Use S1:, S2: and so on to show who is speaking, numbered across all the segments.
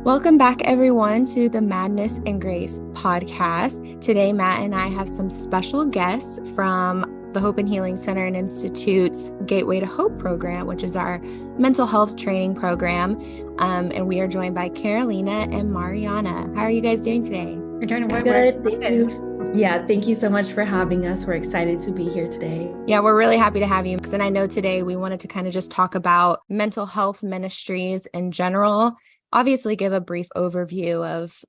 S1: Welcome back, everyone, to the Madness and Grace podcast. Today, Matt and I have some special guests from the Hope and Healing Center and Institute's Gateway to Hope program, which is our mental health training program. And we are joined by Carolina and Mariana. How are you guys doing today?
S2: We're doing
S3: good. Thank you. Yeah, thank you so much for having us. We're excited to be here today.
S1: Yeah, we're really happy to have you. And I know today we wanted to kind of just talk about mental health ministries in general. Obviously give a brief overview of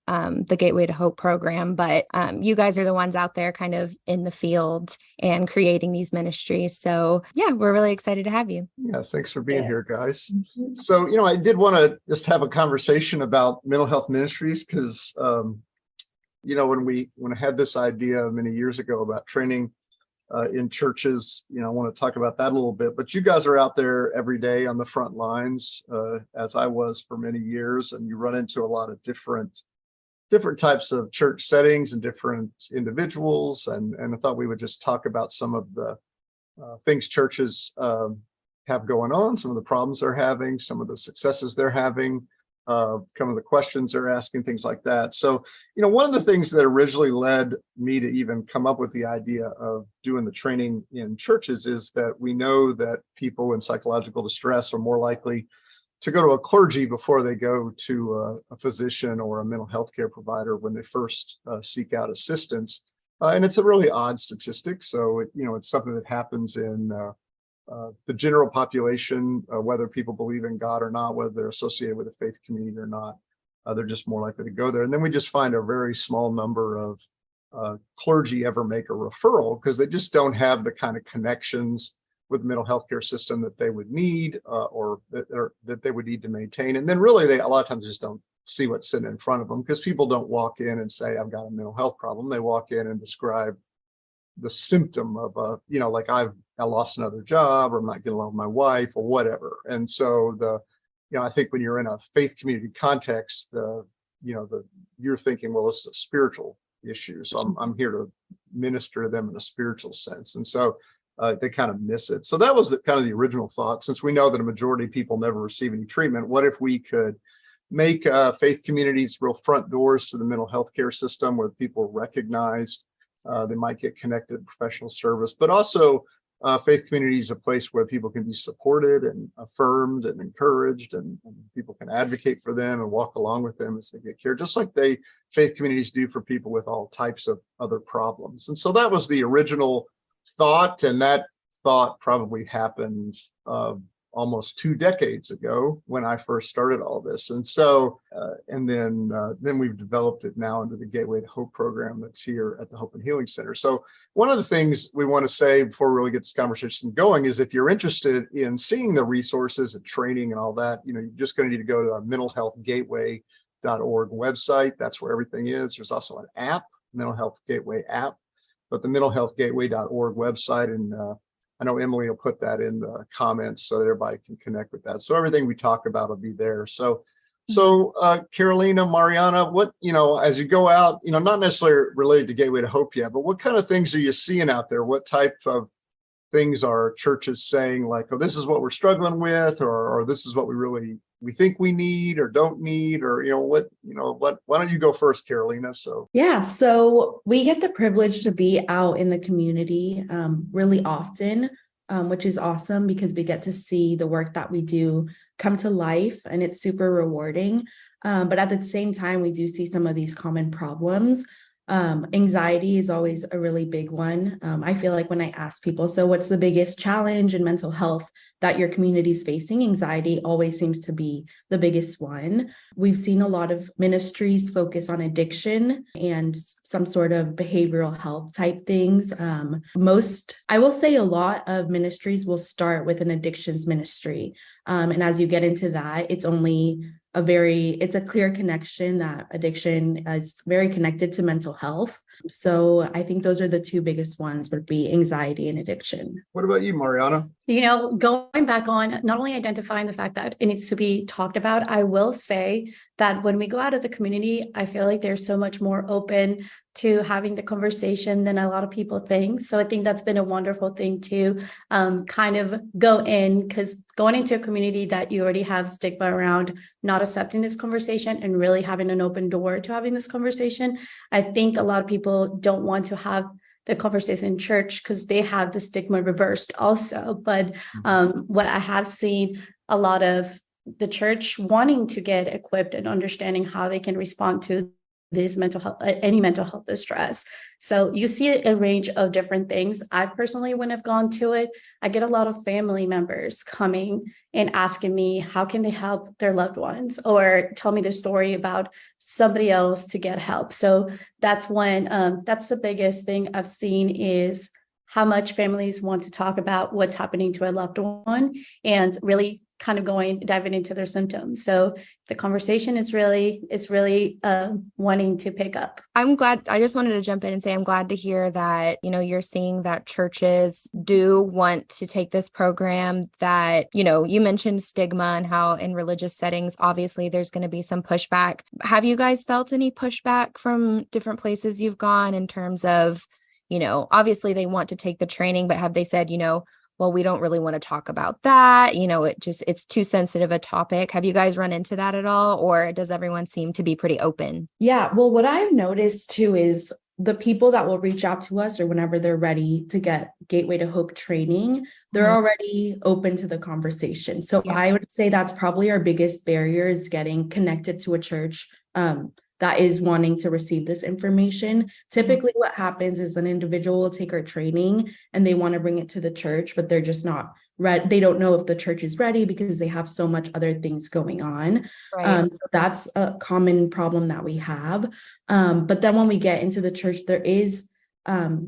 S1: the Gateway to Hope program, but you guys are the ones out there kind of in the field and creating these ministries. So yeah, we're really excited to have you.
S4: Yeah, thanks for being here, guys. So, I did want to just have a conversation about mental health ministries because, when I had this idea many years ago about training in churches, I want to talk about that a little bit, but you guys are out there every day on the front lines, as I was for many years, and you run into a lot of different types of church settings and different individuals. And I thought we would just talk about some of the things churches have going on, some of the problems they're having, some of the successes they're having, some of the questions they're asking, things like that. So, one of the things that originally led me to even come up with the idea of doing the training in churches is that we know that people in psychological distress are more likely to go to a clergy before they go to a physician or a mental health care provider when they first seek out assistance. And it's a really odd statistic. So, it's something that happens in the general population, whether people believe in God or not, whether they're associated with a faith community or not, they're just more likely to go there. And then we just find a very small number of clergy ever make a referral because they just don't have the kind of connections with the mental health care system that they would need or that they would need to maintain. And then really they a lot of times just don't see what's sitting in front of them because people don't walk in and say, I've got a mental health problem. They walk in and describe the symptom of like I lost another job, or I'm not getting along with my wife, or whatever. And so I think when you're in a faith community context, you're thinking, well, this is a spiritual issue, so I'm here to minister to them in a spiritual sense. And so they kind of miss it. So that was kind of the original thought. Since we know that a majority of people never receive any treatment, what if we could make faith communities real front doors to the mental health care system where people are recognized? They might get connected to professional service, but also faith community is a place where people can be supported and affirmed and encouraged, and people can advocate for them and walk along with them as they get care, just like faith communities do for people with all types of other problems. And so that was the original thought, and that thought probably happened almost 2 decades ago when I first started all this. And so, and then we've developed it now into the Gateway to Hope program that's here at the Hope and Healing Center. So one of the things we want to say before we really get this conversation going is if you're interested in seeing the resources and training and all that, you're just going to need to go to our mentalhealthgateway.org website. That's where everything is. There's also an app, Mental Health Gateway app, but the mentalhealthgateway.org website, and I know Emily will put that in the comments so that everybody can connect with that. So everything we talk about will be there. So Carolina, Mariana, what, as you go out, not necessarily related to Gateway to Hope yet, but what kind of things are you seeing out there? What type of things are churches saying, like, oh, this is what we're struggling with, or this is what we think we need or don't need, or why don't you go first, Carolina? So
S3: we get the privilege to be out in the community really often, which is awesome because we get to see the work that we do come to life, and it's super rewarding. But at the same time, we do see some of these common problems. Anxiety is always a really big one. I feel like when I ask people, so what's the biggest challenge in mental health that your community is facing? Anxiety always seems to be the biggest one. We've seen a lot of ministries focus on addiction and some sort of behavioral health type things. I will say a lot of ministries will start with an addictions ministry. And as you get into that, it's a clear connection that addiction is very connected to mental health. So I think those are the two biggest ones, would be anxiety and addiction.
S4: What about you, Mariana?
S2: Going back on not only identifying the fact that it needs to be talked about, I will say that when we go out of the community, I feel like they're so much more open to having the conversation than a lot of people think. So I think that's been a wonderful thing to kind of go in, because going into a community that you already have stigma around not accepting this conversation and really having an open door to having this conversation, I think a lot of people don't want to have the conversation in church because they have the stigma reversed also. But what I have seen a lot of the church wanting to get equipped and understanding how they can respond to this mental health, any mental health distress. So you see a range of different things. I personally, when I've gone to it, I get a lot of family members coming and asking me, how can they help their loved ones, or tell me the story about somebody else to get help. So that's when, that's the biggest thing I've seen, is how much families want to talk about what's happening to a loved one and really kind of diving into their symptoms. So the conversation is really wanting to pick up.
S1: I'm glad. I just wanted to jump in and say I'm glad to hear that, you're seeing that churches do want to take this program, that, you mentioned stigma and how in religious settings, obviously there's going to be some pushback. Have you guys felt any pushback from different places you've gone in terms of, obviously they want to take the training, but have they said, well, we don't really want to talk about that. It's too sensitive a topic. Have you guys run into that at all? Or does everyone seem to be pretty open?
S3: Yeah, well, what I've noticed too is the people that will reach out to us, or whenever they're ready to get Gateway to Hope training, they're already open to the conversation. So I would say that's probably our biggest barrier, is getting connected to a church that is wanting to receive this information. Typically what happens is an individual will take our training and they want to bring it to the church, but they're just not ready. They don't know if the church is ready because they have so much other things going on.
S1: Right.
S3: So that's a common problem that we have. But then when we get into the church, there is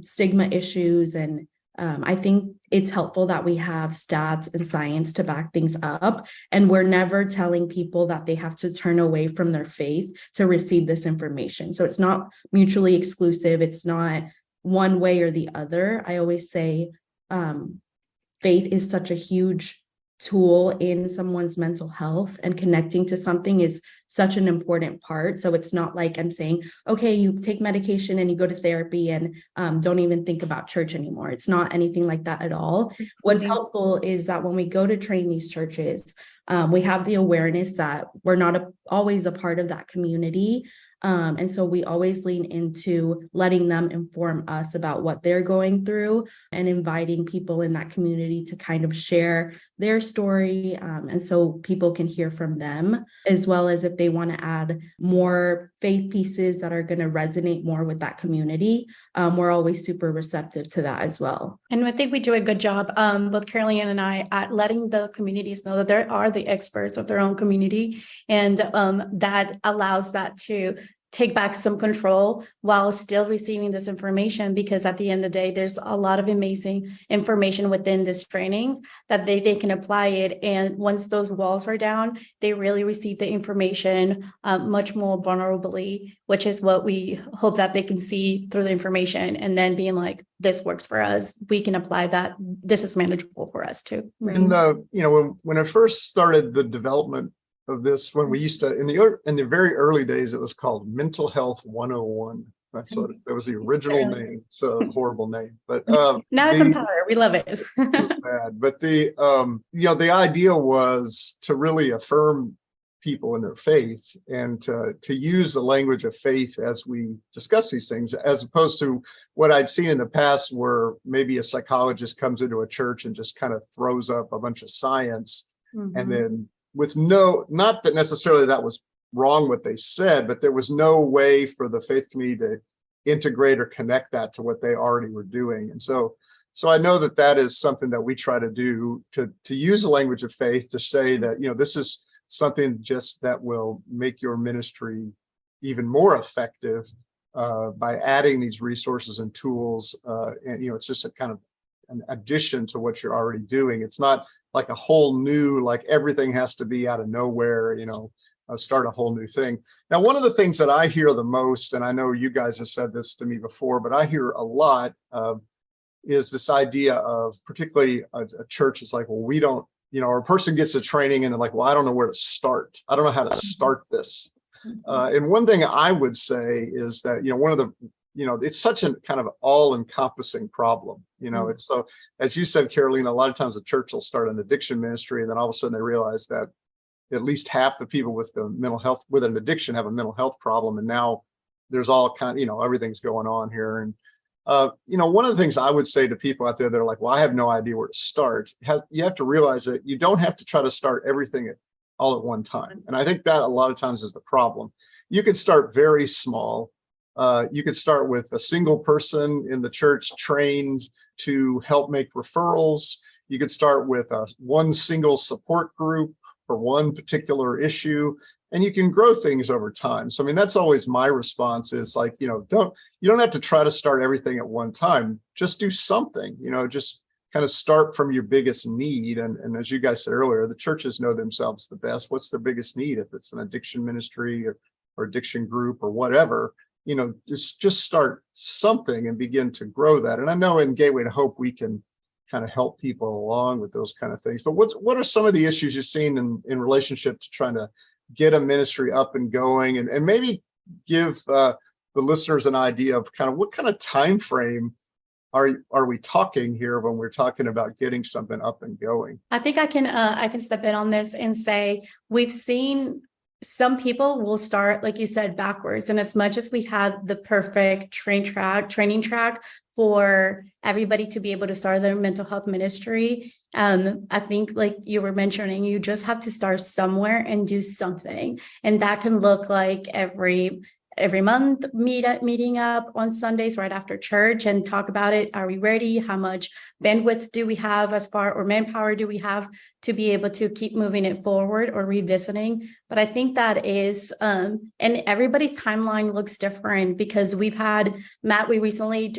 S3: stigma issues, and I think it's helpful that we have stats and science to back things up. And we're never telling people that they have to turn away from their faith to receive this information. So it's not mutually exclusive. It's not one way or the other. I always say faith is such a huge tool in someone's mental health, and connecting to something is such an important part. So it's not like I'm saying, okay, you take medication and you go to therapy and don't even think about church anymore. It's not anything like that at all. What's helpful is that when we go to train these churches, we have the awareness that we're not always a part of that community. And so we always lean into letting them inform us about what they're going through, and inviting people in that community to kind of share their story. And so people can hear from them, as well as if they want to add more faith pieces that are going to resonate more with that community. We're always super receptive to that as well.
S2: And I think we do a good job, both Caroline and I, at letting the communities know that there are the experts of their own community, and that allows that to take back some control while still receiving this information, because at the end of the day, there's a lot of amazing information within this training that they can apply it. And once those walls are down, they really receive the information much more vulnerably, which is what we hope that they can see through the information, and then being like, this works for us. We can apply that. This is manageable for us too.
S4: And when I first started the development of this, when we used to, in the very early days, it was called Mental Health 101. That's what that was the original name. It's a horrible name, but
S2: now it's Empower. We love it.
S4: It was bad. But the idea was to really affirm people in their faith, and to use the language of faith as we discuss these things, as opposed to what I'd seen in the past, where maybe a psychologist comes into a church and just kind of throws up a bunch of science, and then with not that necessarily that was wrong what they said, but there was no way for the faith community to integrate or connect that to what they already were doing. And so I know that is something that we try to do, to use the language of faith to say that, this is something just that will make your ministry even more effective by adding these resources and tools. And, it's just a kind of an addition to what you're already doing. It's not like a whole new, like everything has to be out of nowhere, start a whole new thing. Now, one of the things that I hear the most, and I know you guys have said this to me before, but I hear a lot is this idea of, particularly a church is like, well, we don't, or a person gets a training and they're like, well, I don't know where to start. I don't know how to start this. And one thing I would say is that, one of the, it's such a kind of all-encompassing problem. It's so, as you said, Carolina, a lot of times a church will start an addiction ministry, and then all of a sudden they realize that at least half the people with the mental health, with an addiction, have a mental health problem. And now there's all kind of, everything's going on here. And, one of the things I would say to people out there that are like, well, I have no idea where to start. You have to realize that you don't have to try to start everything all at one time. And I think that a lot of times is the problem. You could start very small. You could start with a single person in the church trained to help make referrals. You could start with one single support group for one particular issue, and you can grow things over time. So, I mean, that's always my response is like, you don't have to try to start everything at one time. Just do something, just kind of start from your biggest need. And as you guys said earlier, the churches know themselves the best. What's their biggest need? If it's an addiction ministry or addiction group or whatever, just start something and begin to grow that. And I know in Gateway to Hope, we can kind of help people along with those kind of things. But what are some of the issues you've seen in relationship to trying to get a ministry up and going, and maybe give the listeners an idea of kind of what kind of time frame are we talking here when we're talking about getting something up and going?
S2: I think I can step in on this and say we've seen some people will start, like you said, backwards. And as much as we had the perfect training track for everybody to be able to start their mental health ministry, I think, like you were mentioning, you just have to start somewhere and do something. And that can look like every month meeting up on Sundays right after church and talk about it. Are we ready? How much bandwidth do we have or manpower do we have to be able to keep moving it forward or revisiting? But I think that is, and everybody's timeline looks different because we recently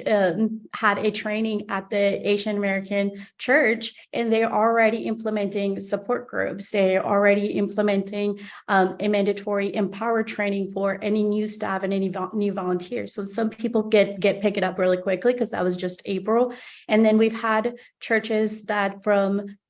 S2: had a training at the Asian American church, and they're already implementing support groups. They're already implementing a mandatory empower training for any new staff and any new volunteers. So some people pick it up really quickly because that was just April. And then we've had churches that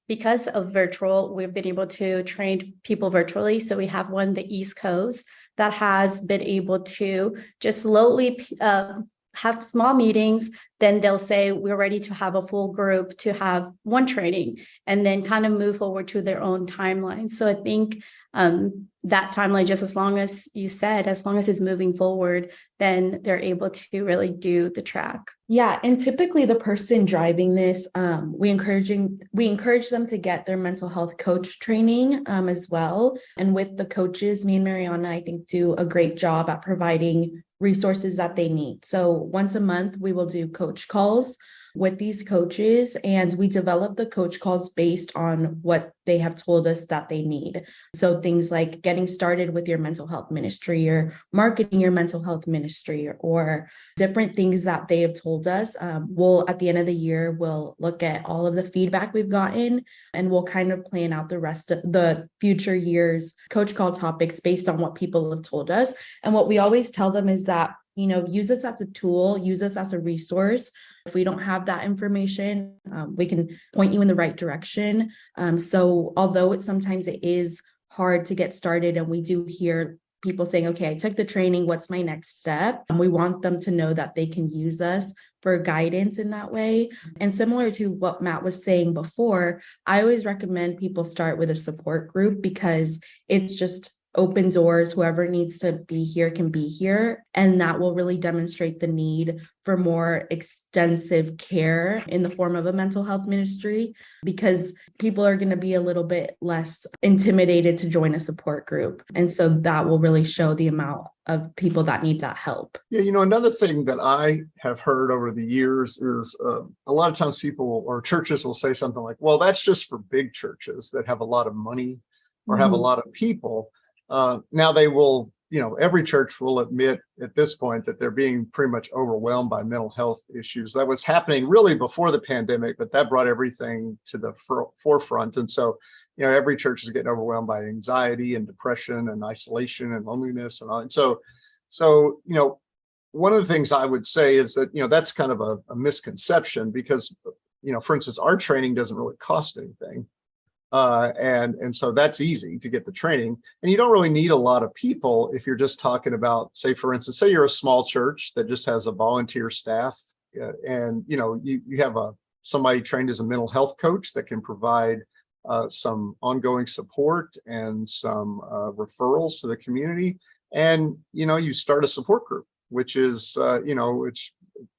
S2: because of virtual, we've been able to train people virtually. So we have one, the East Coast, that has been able to just slowly have small meetings. Then they'll say, we're ready to have a full group to have one training, and then kind of move forward to their own timeline. So I think that timeline, just as long as you said, as long as it's moving forward, then they're able to really do the track.
S3: Yeah. And typically the person driving this, we encourage them to get their mental health coach training as well. And with the coaches, me and Mariana, I think, do a great job at providing resources that they need. So once a month, we will do coach calls with these coaches, and we develop the coach calls based on what they have told us that they need. So things like getting started with your mental health ministry, or marketing your mental health ministry, or different things that they have told us. We'll, at the end of the year, we'll look at all of the feedback we've gotten, and we'll kind of plan out the rest of the future year's coach call topics based on what people have told us. And what we always tell them is that, use us as a tool, use us as a resource. If we don't have that information, we can point you in the right direction. So although sometimes it is hard to get started, and we do hear people saying, okay, I took the training, what's my next step? And we want them to know that they can use us for guidance in that way. And similar to what Matt was saying before, I always recommend people start with a support group, because it's just open doors. Whoever needs to be here can be here. And that will really demonstrate the need for more extensive care in the form of a mental health ministry, because people are going to be a little bit less intimidated to join a support group. And so that will really show the amount of people that need that help.
S4: Yeah, another thing that I have heard over the years is a lot of times people or churches will say something like, well, that's just for big churches that have a lot of money or have a lot of people. Now they will, every church will admit at this point that they're being pretty much overwhelmed by mental health issues. That was happening really before the pandemic, but that brought everything to the forefront. And so every church is getting overwhelmed by anxiety and depression and isolation and loneliness and all. And so, one of the things I would say is that, that's kind of a misconception because, for instance, our training doesn't really cost anything. And so that's easy to get the training, and you don't really need a lot of people if you're just talking about, say, for instance, say you're a small church that just has a volunteer staff, and you have somebody trained as a mental health coach that can provide some ongoing support and some referrals to the community, and you start a support group, which is it's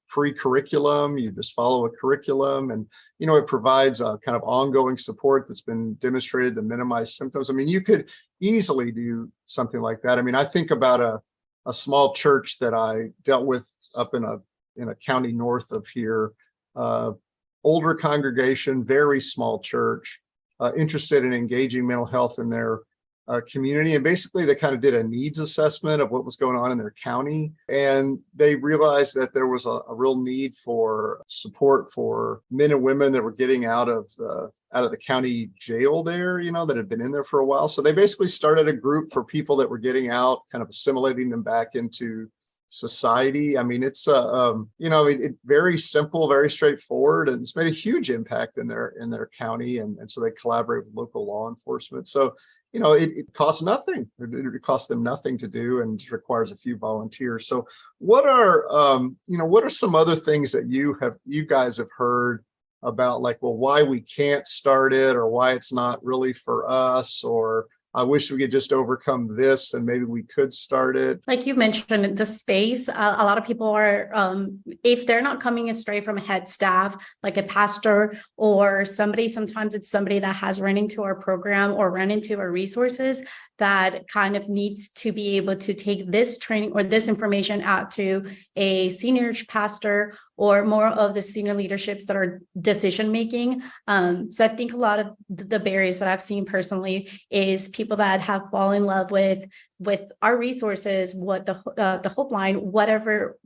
S4: free curriculum. You just follow a curriculum, and it provides a kind of ongoing support that's been demonstrated to minimize symptoms. I mean, you could easily do something like that. I mean, I think about a small church that I dealt with up in a county north of here, older congregation, very small church, interested in engaging mental health in their community. And basically they kind of did a needs assessment of what was going on in their county. And they realized that there was a real need for support for men and women that were getting out of the county jail there, that had been in there for a while. So they basically started a group for people that were getting out, kind of assimilating them back into society. I mean, it's very simple, very straightforward, and it's made a huge impact in their county. And so they collaborate with local law enforcement. So it costs nothing. It costs them nothing to do, and just requires a few volunteers. So what are some other things that you guys have heard about, like, well, why we can't start it, or why it's not really for us, or I wish we could just overcome this and maybe we could start it?
S2: Like you mentioned, the space, a lot of people are, if they're not coming straight from head staff, like a pastor or somebody, sometimes it's somebody that has run into our program or run into our resources that kind of needs to be able to take this training or this information out to a senior pastor or more of the senior leaderships that are decision making. So I think a lot of the barriers that I've seen personally is people that have fallen in love with our resources, what the Hope Line, whatever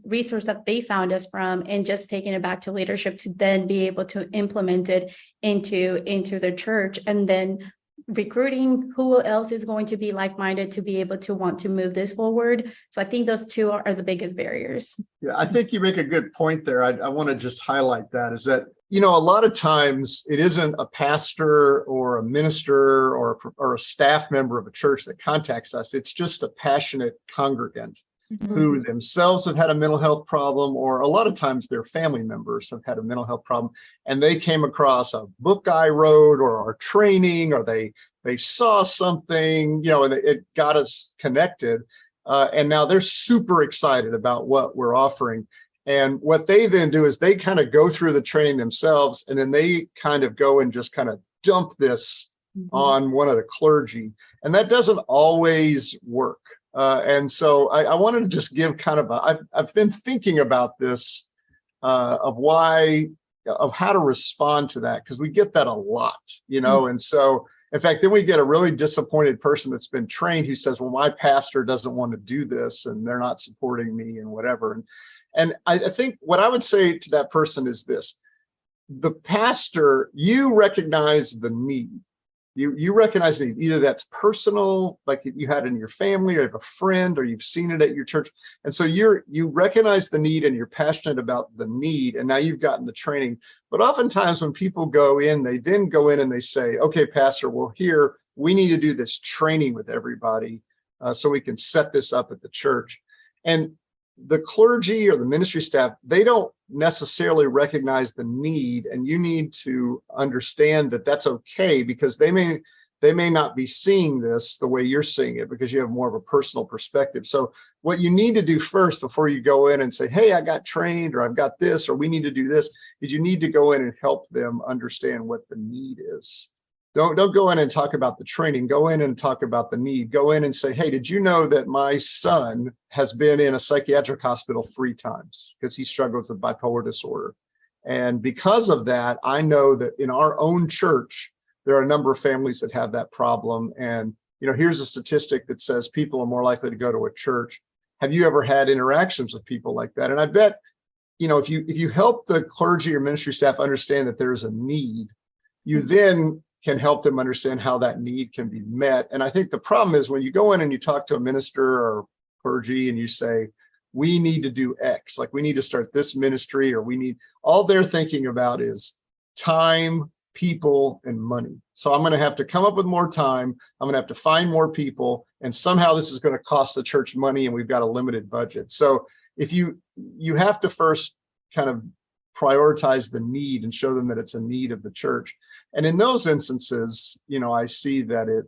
S2: resource that they found us from, and just taking it back to leadership to then be able to implement it into the church, and then recruiting who else is going to be like-minded to be able to want to move this forward. So I think those two are the biggest barriers.
S4: Yeah, I think you make a good point there. I want to just highlight that, is that, a lot of times it isn't a pastor or a minister or a staff member of a church that contacts us. It's just a passionate congregant who themselves have had a mental health problem, or a lot of times their family members have had a mental health problem, and they came across a book I wrote or our training, or they saw something, and it got us connected, and now they're super excited about what we're offering. And what they then do is they kind of go through the training themselves, and then they kind of go and just kind of dump this on one of the clergy, and that doesn't always work. And so I wanted to just give kind of I've been thinking about this, of how to respond to that, because we get that a lot, and so in fact, then we get a really disappointed person that's been trained who says, well, my pastor doesn't want to do this and they're not supporting me and whatever. And I think what I would say to that person is this: the pastor, you recognize the need. You recognize the need. Either that's personal, like you had in your family, or you have a friend, or you've seen it at your church. And so you recognize the need and you're passionate about the need, and now you've gotten the training. But oftentimes when people go in, they then go in and they say, okay, pastor, well, here, we need to do this training with everybody so we can set this up at the church. And the clergy or the ministry staff, they don't necessarily recognize the need, and you need to understand that that's okay, because they may not be seeing this the way you're seeing it, because you have more of a personal perspective. So what you need to do first, before you go in and say, hey, I got trained, or I've got this, or we need to do this, is you need to go in and help them understand what the need is. Don't go in and talk about the training. Go in and talk about the need. Go in and say, hey, did you know that my son has been in a psychiatric hospital 3 times because he struggles with bipolar disorder? And because of that, I know that in our own church, there are a number of families that have that problem. And, here's a statistic that says people are more likely to go to a church. Have you ever had interactions with people like that? And I bet, if you help the clergy or ministry staff understand that there's a need, you then can help them understand how that need can be met. And I think the problem is when you go in and you talk to a minister or clergy and you say, we need to do X, like we need to start this ministry, or we need, all they're thinking about is time, people, and money. So I'm going to have to come up with more time. I'm going to have to find more people. And somehow this is going to cost the church money, and we've got a limited budget. So if you have to first kind of prioritize the need and show them that it's a need of the church. And in those instances, I see that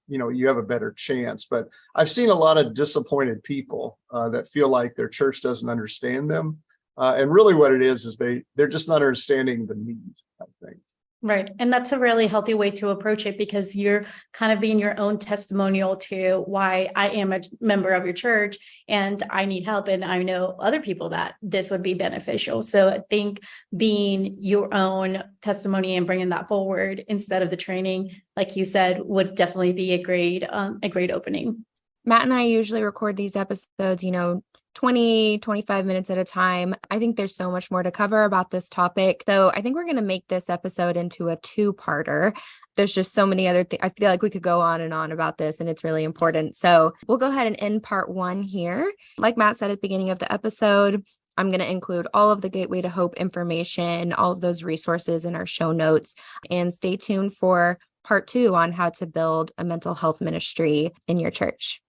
S4: you have a better chance. But I've seen a lot of disappointed people that feel like their church doesn't understand them. And really what it is they're just not understanding the need, I think.
S2: Right. And that's a really healthy way to approach it, because you're kind of being your own testimonial to why I am a member of your church and I need help. And I know other people that this would be beneficial. So I think being your own testimony and bringing that forward instead of the training, like you said, would definitely be a great opening.
S1: Matt and I usually record these episodes, 20, 25 minutes at a time. I think there's so much more to cover about this topic. So I think we're going to make this episode into a 2-parter. There's just so many other things. I feel like we could go on and on about this, and it's really important. So we'll go ahead and end part 1 here. Like Matt said at the beginning of the episode, I'm going to include all of the Gateway to Hope information, all of those resources in our show notes, and stay tuned for part 2 on how to build a mental health ministry in your church.